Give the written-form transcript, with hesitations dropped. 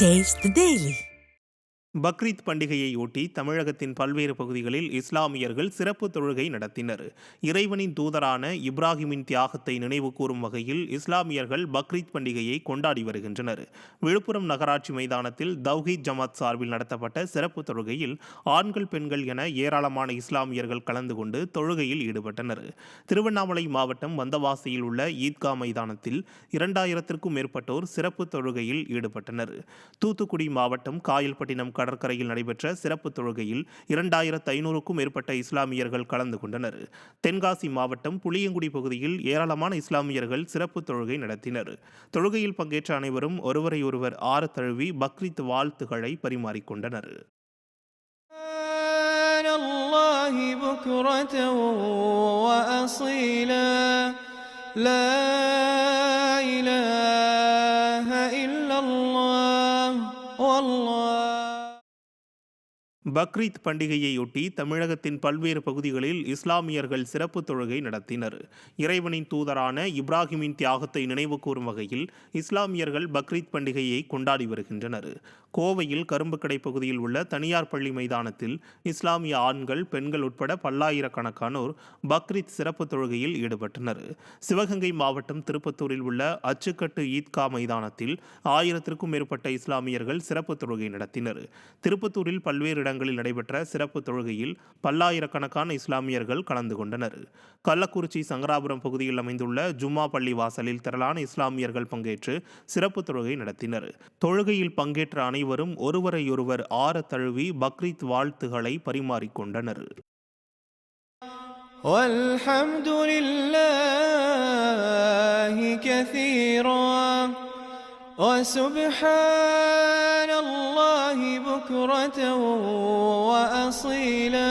Taste the Daily. Bakrid பண்டிகையை ஒட்டி தமிழகத்தின் பல்வேறு பகுதிகளில் இஸ்லாமியர்கள் சிறப்பு தொழுகை நடத்தினர். இறைவனின் தூதரான இப்ராஹிமின் தியாகத்தை நினைவு கூறும் வகையில் இஸ்லாமியர்கள் பக்ரீத் பண்டிகையை கொண்டாடி வருகின்றனர். விழுப்புரம் நகராட்சி மைதானத்தில் தௌஹீத் ஜமாத் சார்பில் நடத்தப்பட்ட சிறப்பு தொழுகையில் ஆண்கள் பெண்கள் என ஏராளமான இஸ்லாமியர்கள் கலந்து கொண்டு தொழுகையில் ஈடுபட்டனர். திருவண்ணாமலை மாவட்டம் வந்தவாசியில் உள்ள ஈத்கா மைதானத்தில் 2000க்கும் மேற்பட்டோர் சிறப்பு தொழுகையில் ஈடுபட்டனர். தூத்துக்குடி மாவட்டம் காயல்பட்டினம் கடற்கரையில் நடைபெற்ற சிறப்பு தொழுகையில் 2500க்கும் மேற்பட்ட இஸ்லாமியர்கள் கலந்து கொண்டனர். தென்காசி மாவட்டம் புளியங்குடி பகுதியில் ஏராளமான இஸ்லாமியர்கள் சிறப்பு தொழுகை நடத்தினர். தொழுகையில் பங்கேற்ற அனைவரும் ஒருவரையொருவர் ஆற தழுவி பக்ரீத் வாழ்த்துக்களை பரிமாறிக்கொண்டனர். பக்ரீத் பண்டிகையையொட்டி தமிழகத்தின் பல்வேறு பகுதிகளில் இஸ்லாமியர்கள் சிறப்பு தொழுகை நடத்தினர். இறைவனின் தூதரான இப்ராஹிமின் தியாகத்தை நினைவு கூறும் வகையில் இஸ்லாமியர்கள் பக்ரீத் பண்டிகையை கொண்டாடி வருகின்றனர். கோவையில் கரும்புக்கடை பகுதியில் உள்ள தனியார் பள்ளி மைதானத்தில் இஸ்லாமிய ஆண்கள் பெண்கள் உட்பட பல்லாயிரக்கணக்கானோர் பக்ரீத் சிறப்பு தொழுகையில் ஈடுபட்டனர். சிவகங்கை மாவட்டம் திருப்பத்தூரில் உள்ள அச்சுக்கட்டு ஈத்கா மைதானத்தில் 1000க்கும் மேற்பட்ட இஸ்லாமியர்கள் சிறப்பு தொழுகை நடத்தினர். திருப்பத்தூரில் பல்வேறு இடங்களில் நடைபெற்ற சிறப்பு தொழுகையில் பல்லாயிரக்கணக்கான இஸ்லாமியர்கள் கலந்து கொண்டனர். கள்ளக்குறிச்சி சங்கராபுரம் பகுதியில் அமைந்துள்ள ஜும்மா பள்ளி வாசலில் திரளான இஸ்லாமியர்கள் பங்கேற்று சிறப்பு தொழுகை நடத்தினர். தொழுகையில் பங்கேற்ற அனைவரும் ஒருவரையொருவர் ஆற தழுவி பக்ரீத் வாழ்த்துக்களை பரிமாறிக்கொண்டனர். وسبحان الله بكرة وأصيلا